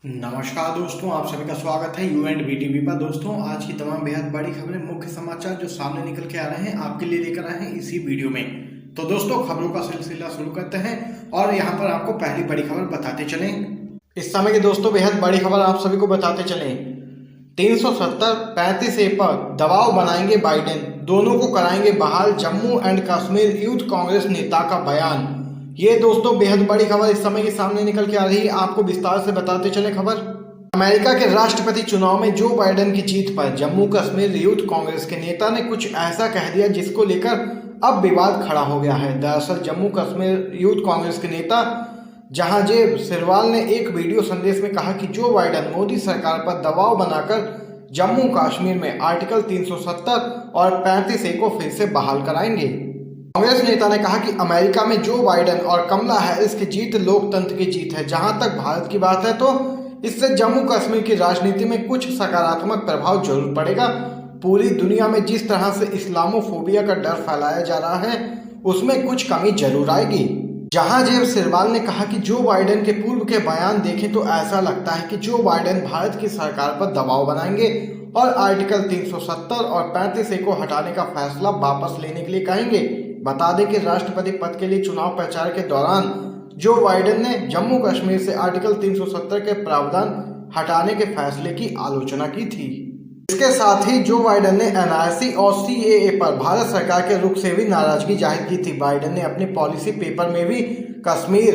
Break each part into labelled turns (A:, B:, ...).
A: नमस्कार दोस्तों, आप सभी का स्वागत है यू एंड बी टीवी पर। दोस्तों, आज की तमाम बेहद बड़ी खबरें, मुख्य समाचार जो सामने निकल के आ रहे हैं, आपके लिए लेकर आए हैं इसी वीडियो में। तो दोस्तों, खबरों का सिलसिला शुरू करते हैं और यहां पर आपको पहली बड़ी खबर बताते चलें। इस समय की दोस्तों बेहद बड़ी खबर आप सभी को बताते चलें। 370-35A पर दबाव बनाएंगे बाइडेन, दोनों को कराएंगे बहाल। जम्मू एंड कश्मीर यूथ कांग्रेस नेता का बयान। ये दोस्तों बेहद बड़ी खबर इस समय के सामने निकल के आ रही है, आपको विस्तार से बताते चले खबर। अमेरिका के राष्ट्रपति चुनाव में जो बाइडेन की जीत पर जम्मू कश्मीर यूथ कांग्रेस के नेता ने कुछ ऐसा कह दिया जिसको लेकर अब विवाद खड़ा हो गया है। दरअसल जम्मू कश्मीर यूथ कांग्रेस के नेता जहांगीर सिरवाल ने एक वीडियो संदेश में कहा कि जो बाइडेन मोदी सरकार पर दबाव बनाकर जम्मू कश्मीर में आर्टिकल 370 और 35A को फिर से बहाल कराएंगे। कांग्रेस नेता ने कहा कि अमेरिका में जो बाइडेन और कमला हैरिस की जीत लोकतंत्र की जीत है। जहां तक भारत की बात है तो इससे जम्मू कश्मीर की राजनीति में कुछ सकारात्मक प्रभाव जरूर पड़ेगा। पूरी दुनिया में जिस तरह से इस्लामोफोबिया का डर फैलाया जा रहा है उसमें कुछ कमी जरूर आएगी। जहांगीर सिरवाल ने कहा कि जो बाइडेन के पूर्व के बयान देखें तो ऐसा लगता है कि जो बाइडेन भारत की सरकार पर दबाव बनाएंगे और आर्टिकल 370 और 35A को हटाने का फैसला वापस लेने के लिए कहेंगे। बता दें कि राष्ट्रपति पद के लिए चुनाव प्रचार के दौरान जो बाइडेन ने जम्मू कश्मीर से आर्टिकल 370 के प्रावधान हटाने के फैसले की आलोचना की थी। इसके साथ ही जो बाइडेन ने NRC और CAA पर भारत सरकार के रुख से भी नाराजगी जाहिर की थी। बाइडेन ने अपने पॉलिसी पेपर में भी कश्मीर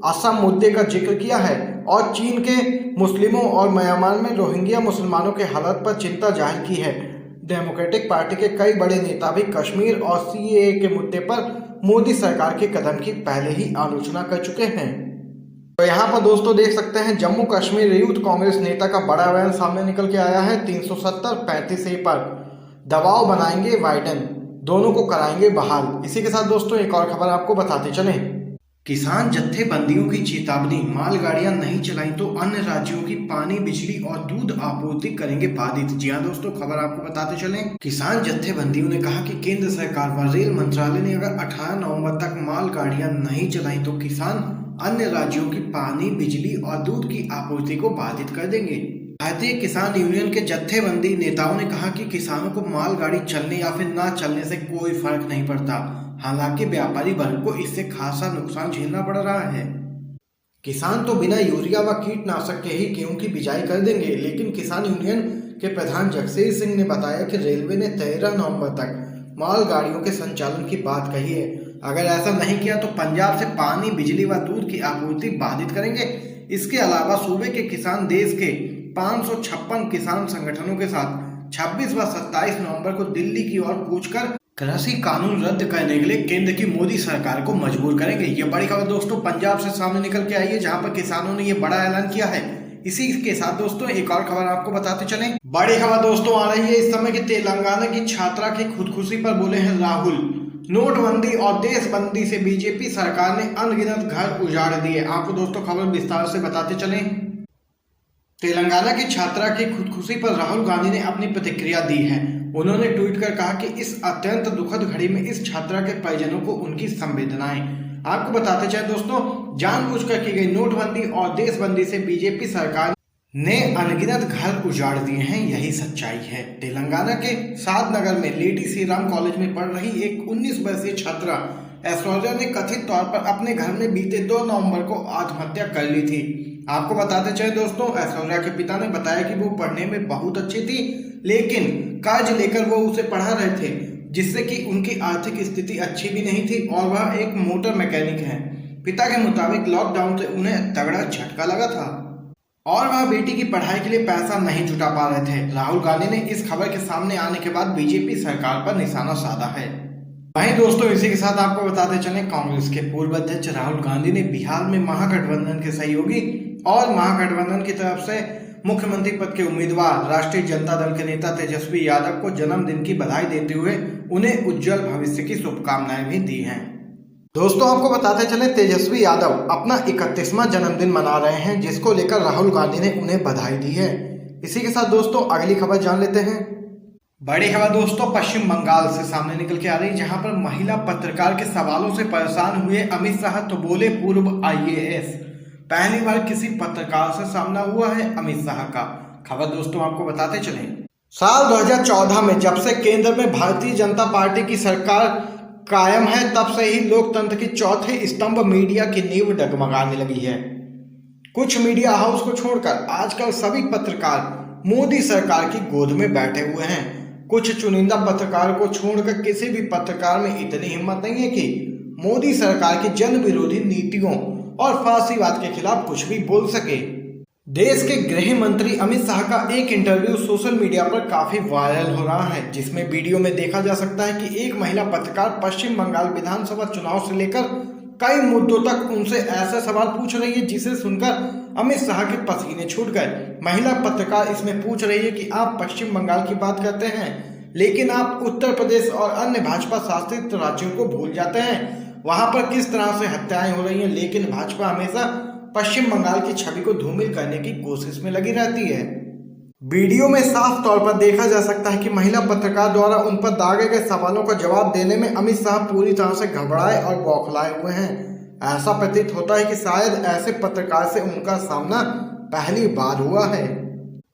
A: असम मुद्दे का जिक्र किया है और चीन के मुस्लिमों और म्यांमार में रोहिंग्या मुसलमानों के हालत पर चिंता जाहिर की है। डेमोक्रेटिक पार्टी के कई बड़े नेता भी कश्मीर और CAA के मुद्दे पर मोदी सरकार के कदम की पहले ही आलोचना कर चुके हैं। तो यहाँ पर दोस्तों देख सकते हैं जम्मू कश्मीर यूथ कांग्रेस नेता का बड़ा बयान सामने निकल के आया है। 370-35A पर दबाव बनाएंगे बाइडेन, दोनों को कराएंगे बहाल। इसी के साथ दोस्तों एक और खबर आपको बताते चलें। किसान जत्थेबंदियों की चेतावनी, मालगाड़ियां नहीं चलाई तो अन्य राज्यों की पानी, बिजली और दूध आपूर्ति करेंगे बाधित। जी हाँ दोस्तों, खबर आपको बताते चलें। किसान जत्थेबंदियों ने कहा कि केंद्र सरकार व रेल मंत्रालय ने अगर 18 नवंबर तक मालगाड़ियां नहीं चलाई तो किसान अन्य राज्यों की पानी, बिजली और दूध की आपूर्ति को बाधित कर देंगे। भारतीय किसान यूनियन के जत्थेबंदी नेताओं ने कहा कि किसानों को मालगाड़ी चलने या फिर ना चलने से कोई फर्क नहीं पड़ता। हालांकि व्यापारी वर्ग को इससे खासा नुकसान झेलना पड़ रहा है। किसान तो बिना यूरिया व कीटनाशक के ही गेहूं की बिजाई कर देंगे, लेकिन किसान यूनियन के प्रधान जगसीर सिंह ने बताया कि रेलवे ने 13 नवंबर तक मालगाड़ियों के संचालन की बात कही है। अगर ऐसा नहीं किया तो पंजाब से पानी, बिजली व दूध की आपूर्ति बाधित करेंगे। इसके अलावा सूबे के किसान देश के 556 किसान संगठनों के साथ 26 व 27 नवंबर को दिल्ली की ओर कूच कर कृषि कानून रद्द करने के लिए केंद्र की मोदी सरकार को मजबूर करेंगे। ये बड़ी खबर दोस्तों पंजाब से सामने निकल के आई है, जहां पर किसानों ने ये बड़ा ऐलान किया है। इसी के साथ दोस्तों एक और खबर आपको बताते चलें। बड़ी खबर दोस्तों आ रही है इस समय की तेलंगाना की छात्रा की खुदकुशी पर बोले हैं राहुल। नोटबंदी और देशबंदी से बीजेपी सरकार ने अनगिनत घर उजाड़ दिए। आपको दोस्तों खबर विस्तार से बताते चलें। तेलंगाना की छात्रा की खुदकुशी पर राहुल गांधी ने अपनी प्रतिक्रिया दी है। उन्होंने ट्वीट कर कहा कि इस अत्यंत दुखद घड़ी में इस छात्रा के परिजनों को उनकी संवेदनाएं। आपको बताते चलें दोस्तों, जानबूझकर की गई नोटबंदी और देशबंदी से बीजेपी सरकार ने अनगिनत घर उजाड़ दिए हैं, यही सच्चाई है। तेलंगाना के सादनगर में लेडी श्री राम कॉलेज में पढ़ रही एक 19 वर्षीय छात्रा ऐश्वर्या ने कथित तौर पर अपने घर में बीते 2 नवंबर को आत्महत्या कर ली थी। आपको बताते चले दोस्तों, ऐश्वर्या के पिता ने बताया कि वो पढ़ने में बहुत अच्छी थी, लेकिन कर्ज लेकर वो उसे पढ़ा रहे थे, जिससे कि उनकी आर्थिक स्थिति अच्छी भी नहीं थी और वह एक मोटर मैकेनिक है। पिता के मुताबिक लॉकडाउन से उन्हें तगड़ा झटका लगा था और वह बेटी की पढ़ाई के लिए पैसा नहीं जुटा पा रहे थे। राहुल गांधी ने इस खबर के सामने आने के बाद बीजेपी सरकार पर निशाना साधा है। वहीं दोस्तों इसी के साथ आपको बताते चलें, कांग्रेस के पूर्व अध्यक्ष राहुल गांधी ने बिहार में महागठबंधन के सहयोगी और महागठबंधन की तरफ से मुख्यमंत्री पद के उम्मीदवार राष्ट्रीय जनता दल के नेता तेजस्वी यादव को जन्मदिन की बधाई देते हुए उन्हें उज्जवल भविष्य की शुभकामनाएं भी दी हैं। दोस्तों आपको बताते चले, तेजस्वी यादव अपना 31वां जन्मदिन मना रहे हैं, जिसको लेकर राहुल गांधी ने उन्हें बधाई दी है। इसी के साथ दोस्तों अगली खबर जान लेते हैं। बड़ी खबर दोस्तों पश्चिम बंगाल से सामने निकल के आ रही, जहां पर महिला पत्रकार के सवालों से परेशान हुए अमित शाह तो बोले पूर्व IAS। पहली बार किसी पत्रकार से सामना हुआ है अमित शाह का। खबर दोस्तों आपको बताते चलें, साल 2014 में जब से केंद्र में भारतीय जनता पार्टी की सरकार कायम है तब से ही लोकतंत्र की चौथे स्तंभ मीडिया की नींव डगमगाने लगी है। कुछ मीडिया हाउस को छोड़कर आजकल सभी पत्रकार मोदी सरकार की गोद में बैठे हुए हैं। कुछ चुनिंदा पत्रकारों को छोड़कर किसी भी पत्रकार में इतनी हिम्मत नहीं है कि मोदी सरकार की जन विरोधी नीतियों और फांसीवाद के खिलाफ कुछ भी बोल सके। देश के गृह मंत्री अमित शाह का एक इंटरव्यू सोशल मीडिया पर काफी वायरल हो रहा है, जिसमें वीडियो में देखा जा सकता है कि एक महिला पत्रकार पश्चिम बंगाल विधानसभा चुनाव से लेकर कई मुद्दों तक उनसे ऐसे सवाल पूछ रही है जिसे सुनकर अमित शाह के पसीने छूट गए। महिला पत्रकार इसमें पूछ रही है कि आप पश्चिम बंगाल की बात करते हैं लेकिन आप उत्तर प्रदेश और अन्य भाजपा शासित राज्यों को भूल जाते हैं। वहां पर किस तरह से हत्याएं हो रही हैं, लेकिन भाजपा हमेशा पश्चिम बंगाल की छवि को धूमिल करने की कोशिश में लगी रहती है। वीडियो में साफ तौर पर देखा जा सकता है कि महिला पत्रकार द्वारा उन पर दागे गए सवालों का जवाब देने में अमित शाह पूरी तरह से घबराए और बौखलाए हुए हैं। ऐसा प्रतीत होता है कि शायद ऐसे पत्रकार से उनका सामना पहली बार हुआ है।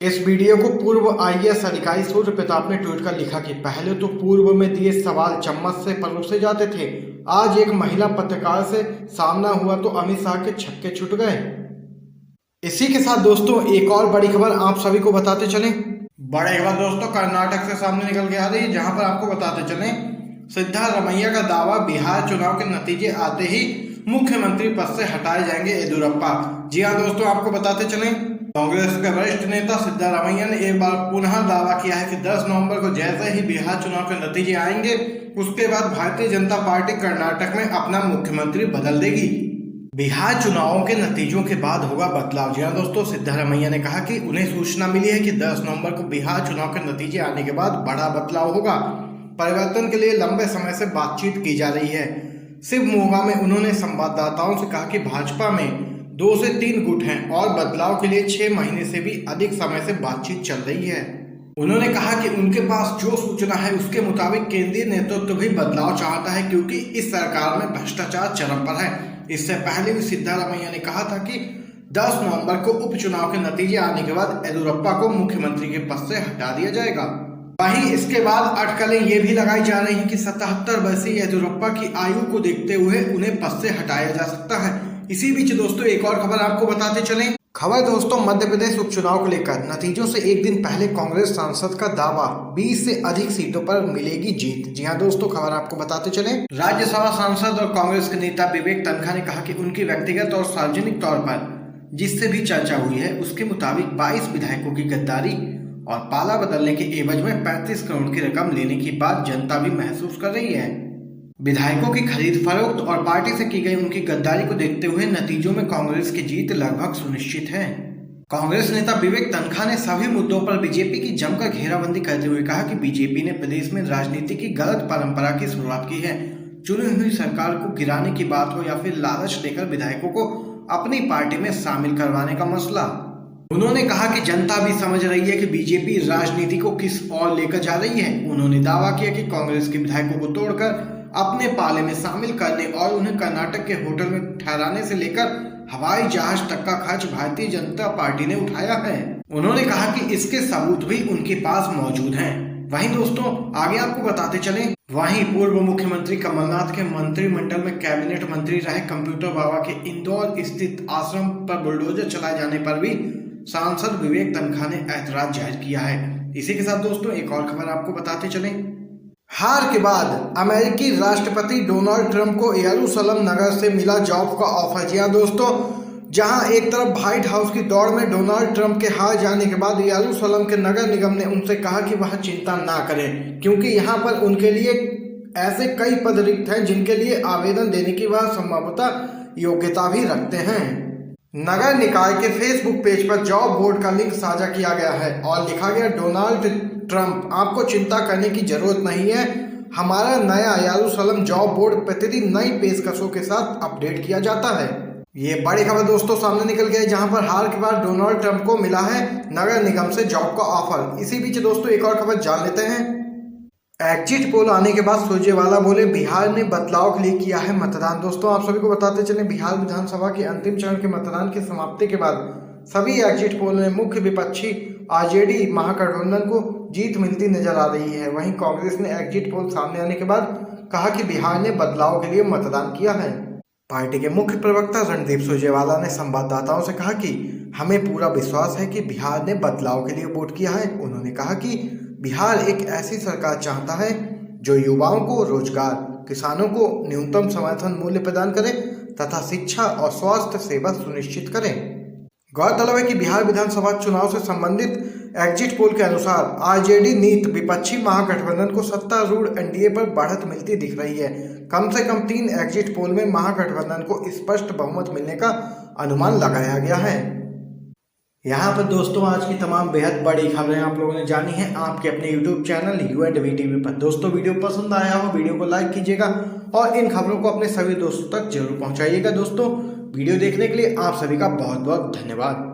A: इस वीडियो को पूर्व IAS अधिकारी सूर्य प्रताप ने ट्वीट कर लिखा कि पहले तो पूर्व में दिए सवाल चम्मच से परोसे जाते थे, आज एक महिला पत्रकार से सामना हुआ तो अमित शाह के छक्के छूट गए। इसी के साथ दोस्तों एक और बड़ी खबर आप सभी को बताते चलें। बड़ी खबर दोस्तों कर्नाटक से सामने निकल के आ रही है, जहां पर आपको बताते चलें सिद्धारमैया का दावा, बिहार चुनाव के नतीजे आते ही मुख्यमंत्री पद से हटाए जाएंगे येदियुरप्पा। जी हाँ दोस्तों, आपको बताते चलें कांग्रेस के वरिष्ठ नेता सिद्धारमैया ने एक बार पुनः दावा किया है कि 10 नवंबर को जैसे ही बिहार चुनाव के नतीजे आएंगे उसके बाद भारतीय जनता पार्टी कर्नाटक में अपना मुख्यमंत्री बदल देगी। बिहार चुनावों के नतीजों के बाद होगा बदलाव। जी हाँ दोस्तों, सिद्धारमैया ने कहा कि उन्हें सूचना मिली है कि 10 नवंबर को बिहार चुनाव के नतीजे आने के बाद बड़ा बदलाव होगा। परिवर्तन के लिए लंबे समय से बातचीत की जा रही है। शिवमोगा में उन्होंने संवाददाताओं से कहा कि भाजपा में 2 से 3 गुट हैं और बदलाव के लिए 6 महीने से भी अधिक समय से बातचीत चल रही है। उन्होंने कहा कि उनके पास जो सूचना है उसके मुताबिक केंद्रीय नेतृत्व भी बदलाव चाहता है क्योंकि इस सरकार में भ्रष्टाचार चरम पर है। इससे पहले भी सिद्धारमैया ने कहा था कि 10 नवंबर को उपचुनाव के नतीजे आने के बाद येदियुरप्पा को मुख्यमंत्री के पद से हटा दिया जाएगा। वहीं इसके बाद अटकलें ये भी लगाई जा रही हैं कि 77 वर्षीय येदियुरप्पा की आयु को देखते हुए उन्हें पद से हटाया जा सकता है। इसी बीच दोस्तों एक और खबर आपको बताते चलें। खबर दोस्तों मध्य प्रदेश उपचुनाव को लेकर नतीजों से एक दिन पहले कांग्रेस सांसद का दावा 20 से अधिक सीटों पर मिलेगी जीत। जी हाँ दोस्तों, खबर आपको बताते चलें। राज्यसभा सांसद और कांग्रेस के नेता विवेक तन्खा ने कहा कि उनकी व्यक्तिगत और सार्वजनिक तौर पर जिससे भी चर्चा हुई है उसके मुताबिक 22 विधायकों की गद्दारी और पाला बदलने के एवज में 35 करोड़ की रकम लेने की बात जनता भी महसूस कर रही है। विधायकों की खरीद फरोख्त और पार्टी से की गई उनकी गद्दारी को देखते हुए नतीजों में कांग्रेस की जीत लगभग सुनिश्चित है। कांग्रेस नेता विवेक तन्खा ने सभी मुद्दों पर बीजेपी की जमकर घेराबंदी करते हुए कहा कि बीजेपी ने प्रदेश में राजनीति की गलत परंपरा की शुरुआत की है। चुनी हुई सरकार को गिराने की बात हो या फिर लालच देकर विधायकों को अपनी पार्टी में शामिल करवाने का मसला। उन्होंने कहा कि जनता भी समझ रही है कि बीजेपी राजनीति को किस ओर लेकर जा रही है। उन्होंने दावा किया कि कांग्रेस के विधायकों को तोड़कर अपने पाले में शामिल करने और उन्हें कर्नाटक के होटल में ठहराने से लेकर हवाई जहाज तक का खर्च भारतीय जनता पार्टी ने उठाया है। उन्होंने कहा कि इसके सबूत भी उनके पास मौजूद हैं। वहीं दोस्तों आगे आपको बताते चलें, वहीं पूर्व मुख्यमंत्री कमलनाथ के मंत्रिमंडल में कैबिनेट मंत्री रहे कंप्यूटर बाबा के इंदौर स्थित आश्रम पर बुलडोजर चलाए जाने पर भी सांसद विवेक तन्खा ने ऐतराज जाहिर किया है। इसी के साथ दोस्तों एक और खबर आपको बताते चलें। हार के बाद अमेरिकी राष्ट्रपति डोनाल्ड ट्रंप को यरूशलेम नगर से मिला जॉब का ऑफर। जी हाँ दोस्तों, जहां एक तरफ व्हाइट हाउस की दौड़ में डोनाल्ड ट्रंप के हार जाने के बाद यरूशलेम के नगर निगम ने उनसे कहा कि वह चिंता ना करें क्योंकि यहां पर उनके लिए ऐसे कई पद रिक्त हैं जिनके लिए आवेदन देने की वह संभवतः योग्यता भी रखते हैं। नगर निकाय के फेसबुक पेज पर जॉब बोर्ड का लिंक साझा किया गया है और लिखा गया, डोनाल्ड ट्रंप आपको चिंता करने की जरूरत नहीं है, हमारा नया यरूशलेम जॉब बोर्ड प्रतिदिन नई पेशकशों के साथ अपडेट किया जाता है। ये बड़ी खबर दोस्तों सामने निकल गई, जहां पर हार के बाद डोनाल्ड ट्रंप को मिला है नगर निगम से जॉब का ऑफर। इसी बीच दोस्तों एक और खबर जान लेते हैं। एग्जिट पोल आने के बाद सुरजेवाला बोले बिहार ने बदलाव के लिए किया है मतदान। दोस्तों आप सभी को बताते चलें, बिहार विधानसभा के अंतिम चरण के मतदान की समाप्ति के बाद सभी एग्जिट पोल में मुख्य विपक्षी आरजेडी महागठबंधन को जीत मिलती नजर आ रही है। वहीं कांग्रेस ने एग्जिट पोल सामने आने के बाद कहा कि बिहार ने बदलाव के लिए मतदान किया है। पार्टी के मुख्य प्रवक्ता रणदीप सुरजेवाला ने संवाददाताओं से कहा कि हमें पूरा विश्वास है कि बिहार ने बदलाव के लिए वोट किया है। उन्होंने कहा कि बिहार एक ऐसी सरकार चाहता है जो युवाओं को रोजगार, किसानों को न्यूनतम समर्थन मूल्य प्रदान करे तथा शिक्षा और स्वास्थ्य सेवा सुनिश्चित करे। गौरतलब है कि बिहार विधानसभा चुनाव से संबंधित एग्जिट पोल के अनुसार आरजेडी नीत विपक्षी महागठबंधन को सत्तारूढ़ एनडीए पर बढ़त मिलती दिख रही है। कम से कम 3 एग्जिट पोल में महागठबंधन को स्पष्ट बहुमत मिलने का अनुमान लगाया गया है। यहाँ पर दोस्तों आज की तमाम बेहद बड़ी खबरें आप लोगों ने जानी है आपके अपने यूट्यूब चैनल UNDV टीवी पर। दोस्तों वीडियो पसंद आया हो वीडियो को लाइक कीजिएगा और इन खबरों को अपने सभी दोस्तों तक जरूर पहुंचाइएगा। दोस्तों वीडियो देखने के लिए आप सभी का बहुत बहुत धन्यवाद।